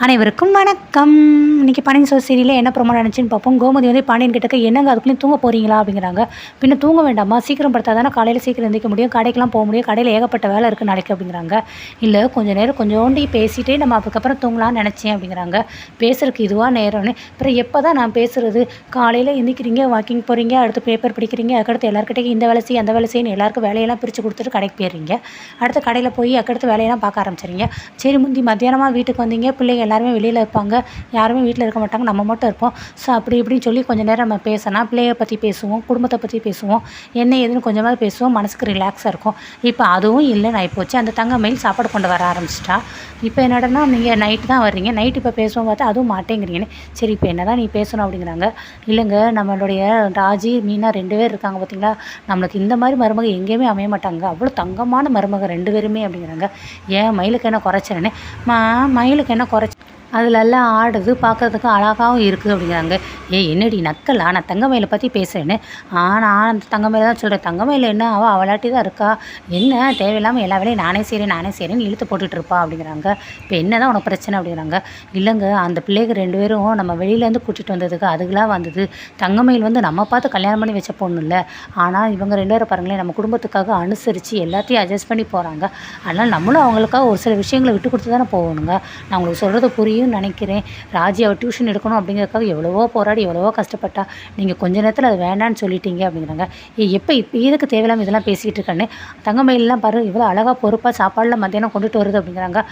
அனைவருக்கும் வணக்கம். இன்றைக்கி பாண்டியன் ஸ்டோர்ஸ் சீரியலில் என்ன ப்ரோமோ நடந்துச்சுன்னு பார்ப்போம். கோமதி வந்து பாண்டியன் கிட்டக்க என்னங்க அதுக்குள்ளேயும் தூங்க போகிறீங்களா அப்படிங்கிறாங்க. பின்ன தூங்க வேண்டாமா, சீக்கிரம் படுத்தா தானே காலையில் சீக்கிரம் எந்திரிக்க முடியும், கடைக்கெலாம் போக முடியும், கடையில் ஏகப்பட்ட வேலை இருக்குது நாளைக்கு அப்படிங்கிறாங்க. இல்லை கொஞ்சம் நேரம் கொஞ்சோண்டி பேசிகிட்டே நம்ம அதுக்கப்புறம் தூங்கலான்னு நினச்சேன் அப்படிங்கிறாங்க. பேசுறதுக்கு இதுவாக நேரம்னு அப்புறம் எப்போ தான் நான் பேசுகிறது, காலையில் எந்திரிக்கிறீங்க, வாக்கிங் போகிறீங்க, அடுத்து பேப்பர் படிக்கிறீங்க, அதுக்கடுத்து எல்லாருக்கிட்டையும் இந்த வேலை செய்ய அந்த வேலை செய்யணும் எல்லாருக்கும் வேலையெல்லாம் பிரித்து கொடுத்துட்டு கடைக்கு போயிடுறீங்க. அடுத்து கடையில் போய் அதுக்கடுத்து வேலையெல்லாம் பார்க்க ஆரம்பிச்சிடுங்க. சரி முந்தி மத்தியானமாக வீட்டுக்கு வந்தீங்க, பிள்ளைங்க எல்லாருமே வெளியில் இருப்பாங்க, யாருமே வீட்டில் இருக்க மாட்டாங்க, நம்ம மட்டும் இருப்போம். ஸோ அப்படி இப்படின்னு சொல்லி கொஞ்சம் நேரம் நம்ம பேசலாம், பிள்ளைய பற்றி பேசுவோம், குடும்பத்தை பற்றி பேசுவோம், என்ன ஏதுன்னு கொஞ்சமாக பேசுவோம், மனசுக்கு ரிலாக்ஸாக இருக்கும். இப்போ அதுவும் இல்லைன்னு ஆகிப்போச்சு. அந்த தங்கமயில் சாப்பாடு கொண்டு வர ஆரம்பிச்சிட்டா. இப்போ என்னடனா நீங்கள் நைட்டு தான் வர்றீங்க, நைட்டு இப்போ பேசுவோம் பார்த்தா அதுவும் மாட்டேங்கிறீங்கன்னு. சரி இப்போ என்ன தான் நீ பேசணும் அப்படிங்கிறாங்க. இல்லைங்க நம்மளுடைய ராஜி மீனா 2 பேர் இருக்காங்க பார்த்தீங்களா, நம்மளுக்கு இந்த மாதிரி மருமக எங்கேயுமே அமைய மாட்டாங்க, அவ்வளோ தங்கமான மருமக 2 பேருமே அப்படிங்கிறாங்க. ஏன் மயிலுக்கு என்ன குறைச்சேன்னு. மயிலுக்கு என்ன குறைச்சி அதிலெல்லாம் ஆடுது, பார்க்குறதுக்கு அழகாகவும் இருக்குது அப்படிங்கிறாங்க. என்னடி நக்கலா, நான் தங்கமயிலை பற்றி பேசுகிறேன்னு. நான் அந்த தங்கமயில தான் சொல்கிறேன், தங்கமயில் என்ன அவளாட்டி தான் இருக்கா, என்ன தேவையில்லாமல் எல்லா வேலையும் நானே செய்கிறேன்னு இழுத்து போட்டுட்டு இருப்பா அப்படிங்கிறாங்க. இப்போ என்ன தான் உனக்கு பிரச்சனை அப்படிங்கிறாங்க. இல்லைங்க அந்த பிள்ளைங்க 2 பேரும் நம்ம வெளியிலேருந்து கூட்டிகிட்டு வந்ததுக்கு அதுக்கெலாம் வந்தது. தங்கமயில் வந்து நம்ம பார்த்து கல்யாணம் பண்ணி வச்ச பொண்ணு இல்லை, ஆனால் இவங்க 2 பேரை பாருங்களேன், நம்ம குடும்பத்துக்காக அனுசரித்து எல்லாத்தையும் அட்ஜஸ்ட் பண்ணி போகிறாங்க. அதனால் நம்மளும் அவங்களுக்காக ஒரு சில விஷயங்களை விட்டு கொடுத்து தானே போகணுங்க. நான் உங்களுக்கு சொல்கிறது புரியும் நினைக்கிறேன். ராஜி அவள் டியூஷன் எடுக்கணும் அப்படிங்கிறதுக்காக எவ்வளவோ போராடி எவ்வளவோ கஷ்டப்பட்டா, நீங்கள் கொஞ்ச நேரத்தில் அது வேண்டான்னு சொல்லிட்டீங்க அப்படிங்கிறாங்க. இப்போ இதுக்கு தேவையில்லாமல் இதெல்லாம் பேசிக்கிட்டு இருக்கேன்னு. தங்கமயிலெலாம் பாரு இவ்வளோ அழகாக பொறுப்பாக சாப்பாடெலாம் மத்தியானம் கொண்டுட்டு வருது அப்படிங்கிறாங்க.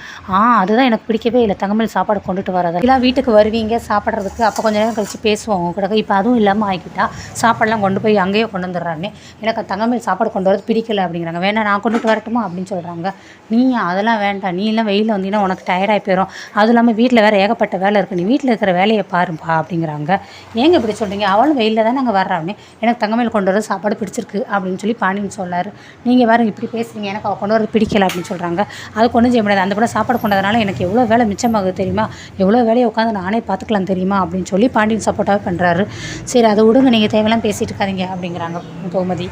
அதுதான் எனக்கு பிடிக்கவே இல்லை, தங்கமயில் சாப்பாடு கொண்டுட்டு வராது. எல்லாம் வீட்டுக்கு வருவீங்க சாப்பிட்றதுக்கு, அப்போ கொஞ்சம் நேரம் கழிச்சு பேசுவோம் அவங்க கூட. இப்போ அதுவும் இல்லாமல் ஆகிக்கிட்டா, சாப்பாடெலாம் கொண்டு போய் அங்கேயே கொண்டு வந்துடுறாங்க. எனக்கு தங்கமயில் சாப்பாடு கொண்டு வரது பிடிக்கலை அப்படிங்கிறாங்க. வேணா நான் கொண்டுட்டு வரட்டுமா அப்படின்னு சொல்கிறாங்க. நீ அதெல்லாம் வேண்டாம், நீ எல்லாம் வெயிலில் வந்தீங்கன்னா உனக்கு டயர்டாகி போயிடும், அதுவும் இல்லாமல் வீட்டில் வேறு ஏகப்பட்ட வேலை இருக்குது, நீ வீட்டில் இருக்கிற வேலையை பாருப்பா அப்படிங்கிறாங்க. ஏங்க இப்படி சொல்கிறீங்க, அவளும் வெயிலில் தான் நாங்கள் வர்றாங்க, எனக்கு தங்கமயில் கொண்டு வரது சாப்பாடு பிடிச்சிருக்கு அப்படின்னு சொல்லி பாண்டியன் சொல்லார். நீங்கள் வேறு இப்படி பேசுகிறீங்க, எனக்கு அவள் கொண்டு வரது பிடிக்கல அப்படின்னு சொல்கிறாங்க. அது கொண்டு செய்ய முடியாது, அந்த படம் சாப்பாடு கொண்டதுனால எனக்கு எவ்வளோ வேலை மிச்சமாகுது தெரியுமா, எவ்வளோ வேலையை உட்காந்து நானே பார்த்துக்கலாம் தெரியுமா அப்படின்னு சொல்லி பாண்டியன் சப்போர்ட்டாகவே பண்ணுறாரு. சரி அதை விடுங்க, நீங்கள் தேவையெல்லாம் பேசிகிட்டு இருக்காதீங்க அப்படிங்கிறாங்க கோமதி.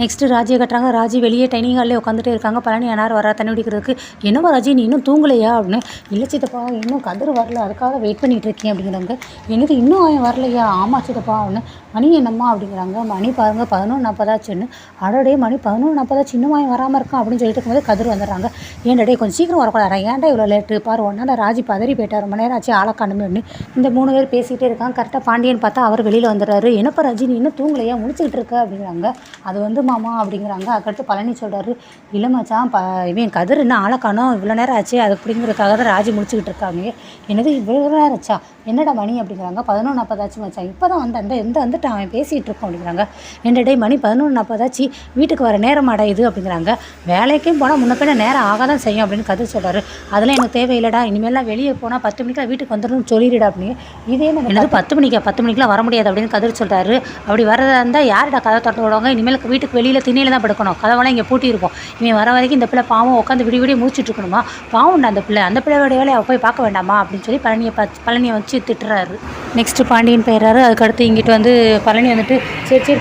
நெக்ஸ்ட்டு ராஜியை கட்டுறாங்க. ராஜி வெளியே டைனிங் ஹாலில் உட்காந்துட்டே இருக்காங்க. பழனி அனார் வரா தண்ணி குடிக்கிறதுக்கு. என்னவோ ராஜி நீ இன்னும் தூங்கலையா அப்படின்னு. இல்லை சித்தப்பா இன்னும் கதிர் வரல, அதுக்காக வெயிட் பண்ணிகிட்டு இருக்கேன் அப்படிங்கிறாங்க. என்னது இன்னும் அவன் வரலையா? ஆமாம் சித்தப்பா அப்படின்னு. மணி என்னம்மா அப்படிங்கிறாங்க. மணி பாருங்கள் 11:40 அடடே மணி 11:40 இன்னும் அவன் வராமல் இருக்கான் அப்படின்னு சொல்லிட்டு இருக்கும்போது கதிர் வந்துடுறாங்க. ஏன்டே கொஞ்சம் சீக்கிரம் வரக்கூடாது, ஏன்டா இவ்வளோ லேட்டு பாரு, ஒன்றால் ராஜி பதறி போயிட்டார், ரொம்ப நேரம் ஆச்சு ஆளை காணுமே அப்படின்னு. இந்த 3 பேர் பேசிகிட்டே இருக்காங்க. கரெக்டாக பாண்டியன் பார்த்தா அவர் வெளியில் வந்துடுறாரு. என்னப்பா ராஜி நீ இன்னும் தூங்கலையா, முடிச்சுக்கிட்டு இருக்க அப்படிங்கிறாங்க. அது வந்து மாமா அப்படிங்கிறாங்க. அதுக்கடுத்து பழனி சொல்கிறாரு, இல்லை மச்சான் இவன் கதிர் என்ன ஆளை காணோம், இவ்வளோ நேரம் ஆச்சு, அது அப்படிங்கிறதுக்காக தான் ராஜி முடிச்சுக்கிட்டு இருக்காங்க. என்னது இவ்வளோ நேரம் ஆச்சா, என்னடா மணி அப்படிங்கிறாங்க. 11:40 மச்சான், இப்போ தான் வந்துட்டு அவன் பேசிகிட்டு இருக்கோம் அப்படிங்கிறாங்க. என்னடே மணி 11:40 வீட்டுக்கு வர நேரம் அடையுது அப்படிங்கிறாங்க. வேலைக்கும் போனால் முன்னப்பின்ன நேரம் ஆக தான் செய்யும் அப்படின்னு கதிர் சொல்கிறாரு. அதெல்லாம் எனக்கு தேவையில்லடா, இனிமேலாம் வெளியே போனால் 10 மணிக்கெலாம் வீட்டுக்கு வந்துடணும்னு சொல்லிடுடா அப்படின்னு. இதே என்னது 10 மணிக்கெலாம் வர முடியாது அப்படின்னு கதிர் சொல்கிறாரு. அப்படி வரதா இருந்தால் யார்டா கதை திறந்து விடுவாங்க, இனிமேல் வீட்டுக்கு வெளியில் திண்ணையில் தான் படுக்கணும், கதவெல்லாம் இங்கே பூட்டி இருக்கும், இவன் வர வரைக்கும் இந்த பிள்ளை பாவம் உட்காந்து விடிய முடிச்சுட்டு இருக்கணுமா, பாவம்டா அந்த பிள்ளையோட வேலையை போய் பார்க்க வேண்டாமா அப்படின்னு சொல்லி பழனியை வச்சு திட்டுறாரு. நெக்ஸ்ட்டு பாண்டியன் போயிடுறாரு. அதுக்கடுத்து இங்கிட்டு வந்து பழனி வந்துட்டு சரி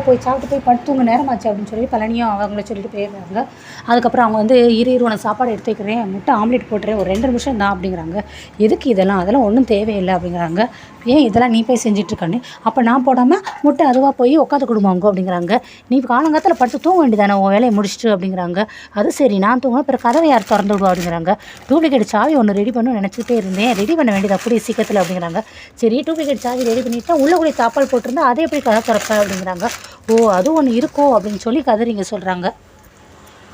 போய் சாப்பிட்டு போய் படுத்துங்க நேரமாச்சு அப்படின்னு சொல்லி பழனியும் அவங்கள சொல்லிட்டு போயிடுறாங்க. அதுக்கப்புறம் அவங்க வந்து இரு உனக்கு சாப்பாடு எடுத்து வைக்கிறேன், முட்டை ஆம்லேட் போட்டுறேன், ஒரு 2 நிமிஷம் தான் அப்படிங்கிறாங்க. எதுக்கு அதெல்லாம் ஒன்றும் தேவையில்லை அப்படிங்கிறாங்க. ஏன் இதெல்லாம் நீ போய் செஞ்சிட்ருக்கான்னு. அப்போ நான் போடாமல் முட்டை அதுவாக போய் உட்காந்து கொடுமாங்க அப்படிங்கிறாங்க. நீ காலங்காலத்தில் படுத்து தூங்க வேண்டியதானே உன் வேலையை முடிச்சுட்டு அப்படிங்கிறாங்க. அது சரி நான் தூங்க, பிறகு கதவை யார் திறந்து விடுவா அப்படிங்கிறாங்க. டூப்ளிகேட் சாவி ஒன்று ரெடி பண்ணணும்னு நினச்சிட்டே இருந்தேன், ரெடி பண்ண வேண்டியது அப்படியே சீக்கிரத்தில் அப்படிங்கிறாங்க. சரி டூப்ளிகேட் சாவி ரெடி பண்ணிவிட்டா உள்ளே கூட தாப்பால் போட்டிருந்தா அதே எப்படி கதை திறப்ப அப்படிங்கிறாங்க. அது ஒன்று இருக்கோ அப்படின்னு சொல்லி கதிரிங்க சொல்கிறாங்க.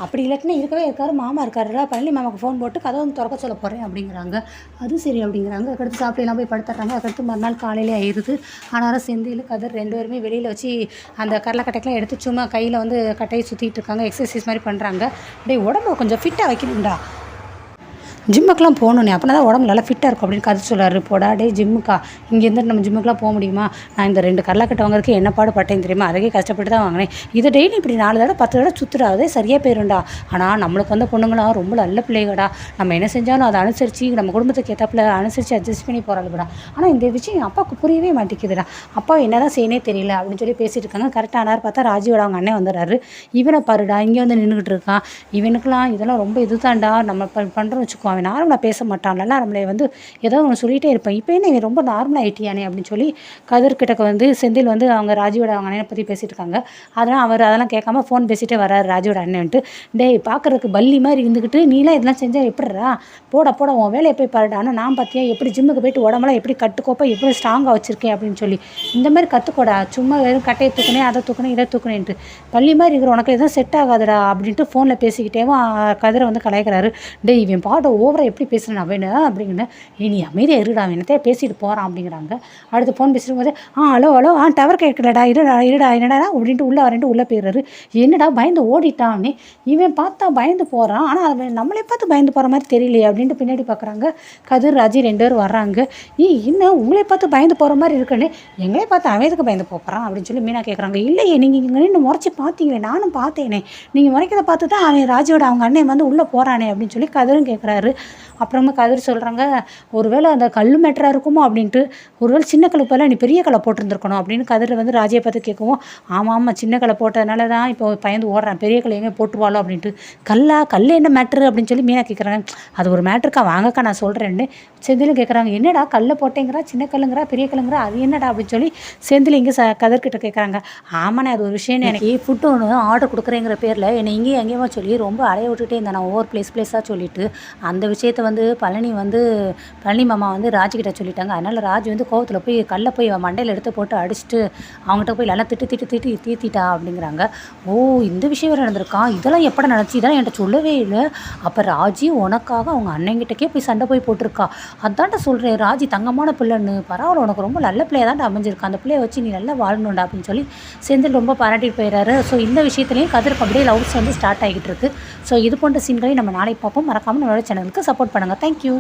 அப்படி இல்லாட்டினா இருக்கவே இருக்காரு, மாமா இருக்காருல்ல, பழனி மாமாவுக்கு ஃபோன் போட்டு கதை வந்து திறக்க சொல்ல போகிறேன் அப்படிங்கிறாங்க. அது சரி அப்படிங்கிறாங்க. அதுக்கடுத்து சாப்பிடலாம் போய் படுத்துறாங்க. அதுக்கடுத்து மறுநாள் காலையிலே ஆயிடுது. ஆனாலும் செந்தில் கதிர் 2 பேருமே வெளியில் வச்சு அந்த கடலைக்கட்டைக்கெலாம் எடுத்து சும்மா கையில் வந்து கட்டையை சுற்றிட்டு இருக்காங்க, எக்ஸசைஸ் மாதிரி பண்ணுறாங்க. அப்படியே உடம்பு கொஞ்சம் ஃபிட்டாக வைக்கணும்டா, ஜிம்முக்கெலாம் போகணுண்ணே, அப்படின்னா தான் உடம்பு நல்லா ஃபிட்டாக இருக்கும் அப்படின்னு கதை சொல்கிறாரு. போடா டே ஜிம்முக்கா, இங்கேருந்து நம்ம ஜிம்முக்கெலாம் போக முடியுமா, நான் இந்த 2 கடலைக்கட்டை வாங்குறதுக்கு என்ன பாடுபட்டேன் தெரியுமா, அதுக்கே கஷ்டப்பட்டு தான் வாங்கினேன், இதை டெய்லி இப்படி 4 தடவை 10 தடவை சுற்றுறாதே சரியாக போயிருண்டா. ஆனால் நம்மளுக்கு வந்து பொண்ணுங்களாம் ரொம்ப நல்ல பிள்ளைகடா, நம்ம என்ன செஞ்சாலும் அதை அனுசரித்து நம்ம குடும்பத்துக்கு ஏற்றாப்புல அனுசரித்து அட்ஜஸ்ட் பண்ணி போகிறாளுடா. ஆனால் இந்த விஷயம் அப்பாவுக்கு புரியவே மாட்டேங்குதுடா, அப்பா என்ன தான் செய்யனே தெரியல அப்படின்னு சொல்லி பேசிகிட்டு இருக்காங்க. கரெக்டாக ஆனார் பார்த்தா ராஜியோட அவங்க அண்ணன் வந்துடுறாரு. இவனை பாருடா இங்கே வந்து நின்றுக்கிட்டு இருக்கான், இவனுக்கெல்லாம் இதெல்லாம் ரொம்ப இது தான்டா நம்ம பண்ணுறோம் வச்சுக்கோ, அவன் நார்மலாக பேச மாட்டான், நல்லா நம்மளை வந்து ஏதோ ஒன்று சொல்லிகிட்டே இருப்பேன், இப்போ என்ன இவன் ரொம்ப நார்மலாக ஆகிட்டியானே அப்படின்னு சொல்லி கதிர்கிட்டக்க வந்து செந்தில் வந்து அவங்க ராஜியோட அவங்க அண்ணனை பற்றி பேசிகிட்டு இருக்காங்க. அதெல்லாம் அவர் அதெல்லாம் கேட்காம ஃபோன் பேசிகிட்டே வர்றாரு ராஜியோட அண்ணன்ட்டு. டேய் பார்க்குறதுக்கு பல்லி மாதிரி இருந்துக்கிட்டு நீலாம் இதெல்லாம் செஞ்சால் எப்படிறா, போட உன் வேலையை போய் பாருடா, ஆனால் நான் பார்த்தியா எப்படி ஜிம்முக்கு போயிட்டு உடம்பெல்லாம் எப்படி கட்டுக்கோப்பா எப்படி ஸ்ட்ராங்காக வச்சுருக்கேன் அப்படின்னு சொல்லி இந்த மாதிரி கற்றுக்கோடா, சும்மா வெறும் கட்டையை தூக்குனேன் அதை தூக்குனேன் இதை தூக்குனேன்ட்டு பள்ளி மாதிரி இருக்கிற உனக்கு எதுவும் செட் ஆகாதுடா அப்படின்ட்டு ஃபோனில் பேசிக்கிட்டேவும் கதிரை வந்து கலாய்க்கிறாரு. டேய் இவன் பாட ஓவராக எப்படி பேசுகிறேன் அவனு அப்படிங்கன்னு, நீ அமைதியாக இருடா என்னத்தையே பேசிட்டு போகிறான் அப்படிங்கிறாங்க. அடுத்து ஃபோன் பேசிட்டு போது ஹலோ டவர் கேட்கலடா இருடா என்னடா அப்படின்ட்டு உள்ளே வரேன்ட்டு உள்ளே போயிடுறாரு. என்னடா பயந்து ஓடிட்டான்னு இவன் பார்த்தா பயந்து போகிறான், ஆனால் அவன் நம்மளே பார்த்து பயந்து போகிற மாதிரி தெரியலையே அப்படின்ட்டு பின்னாடி பார்க்குறாங்க. கதிர் ராஜி 2 பேரும் வர்றாங்க. இன்னும் உங்களே பார்த்து பயந்து போகிற மாதிரி இருக்குன்னு, எங்களே பார்த்து அவன் எதுக்கு பயந்து போகிறான் அப்படின்னு சொல்லி மீனா கேட்குறாங்க. இல்லையே நீங்கள் இங்கே நின்று முறைச்சி பார்த்தீங்களே, நானும் பார்த்தேனே, நீங்கள் முறைக்கிறத பார்த்து தான் அவன் ராஜியோட அவங்க அண்ணன் வந்து உள்ளே போகிறானே அப்படின்னு சொல்லி கதிரும் கேட்குறாரு. அப்புறமா கதிர் சொல்கிறாங்க, ஒருவேளை அந்த கல் மேட்டராக இருக்குமோ அப்படின்ட்டு, ஒருவேளை சின்ன கல் போல நீ பெரிய கல்லை போட்டிருந்துருக்கணும் அப்படின்னு கதிர் வந்து ராஜியை பார்த்து கேட்கவும், ஆமாம் சின்ன கல்லை போட்டதுனால தான் இப்போ பயந்து ஓடுறான், பெரிய கல்லை எங்கே போட்டுருவாளோ அப்படின்ட்டு. கல் என்ன மேட்ரு அப்படின்னு சொல்லி மீனா கேட்குறாங்க. அது ஒரு மேட்ருக்கா வாங்கக்கா நான் சொல்கிறேன்னு செந்திலும் கேட்குறாங்க. என்னடா கல்லை போட்டேங்கிறா, சின்ன கல்லுங்கிறா பெரிய கல்லுங்கிறா, அது என்னடா அப்படின்னு சொல்லி செந்தில் இங்கே கதிர்கிட்ட கேட்குறாங்க. ஆமாண்ணே அது ஒரு விஷயம், எனக்கு ஃபுட்டு ஒன்று ஆர்டர் கொடுக்குறேங்கிற பேரில் என்னை இங்கேயும் எங்கேயுமா சொல்லி ரொம்ப அடைய விட்டுட்டே இருந்தேன் நான் ஒவ்வொரு பிளேஸாக சொல்லிவிட்டு. அந்த விஷயத்த வந்து பழனி மாமா வந்து ராஜிக்கிட்ட சொல்லிட்டாங்க. அதனால் ராஜி வந்து கோவத்தில் போய் கல்லை போய் மண்டையில் எடுத்து போட்டு அடிச்சுட்டு அவங்ககிட்ட போய் நல்லா திட்டு தீத்திட்டா அப்படிங்கிறாங்க. ஓ இந்த விஷயம் வேறு நடந்திருக்கான், இதெல்லாம் எப்போ நடந்துச்சு, இதெல்லாம் என்கிட்ட சொல்லவே இல்லை. அப்போ ராஜி உனக்காக அவங்க அண்ணங்கிட்டக்கே போய் சண்டை போய் போட்டிருக்கா. அதான்ட்ட சொல்கிறேன் ராஜி தங்கமான பிள்ளைன்னு, பரவாயில்ல உனக்கு ரொம்ப நல்ல பிள்ளையாக தான் அமைஞ்சிருக்கா, அந்த பிள்ளையை வச்சு நீ நல்லா வாழணுண்டா அப்படின்னு சொல்லி செந்தில் ரொம்ப பாராட்டிட்டு போயிடுறாரு. ஸோ இந்த விஷயத்துலேயும் கதிருக்கு அப்படியே லவ்ஸ் வந்து ஸ்டார்ட் ஆகிட்டு இருக்கு. ஸோ இது போன்ற சீன்களையும் நம்ம நாளைக்கு பார்ப்போம். மறக்காமல் நம்மளோட சேனலுக்கு சப்போர்ட் பண்ணுங்கள். தேங்க்யூ.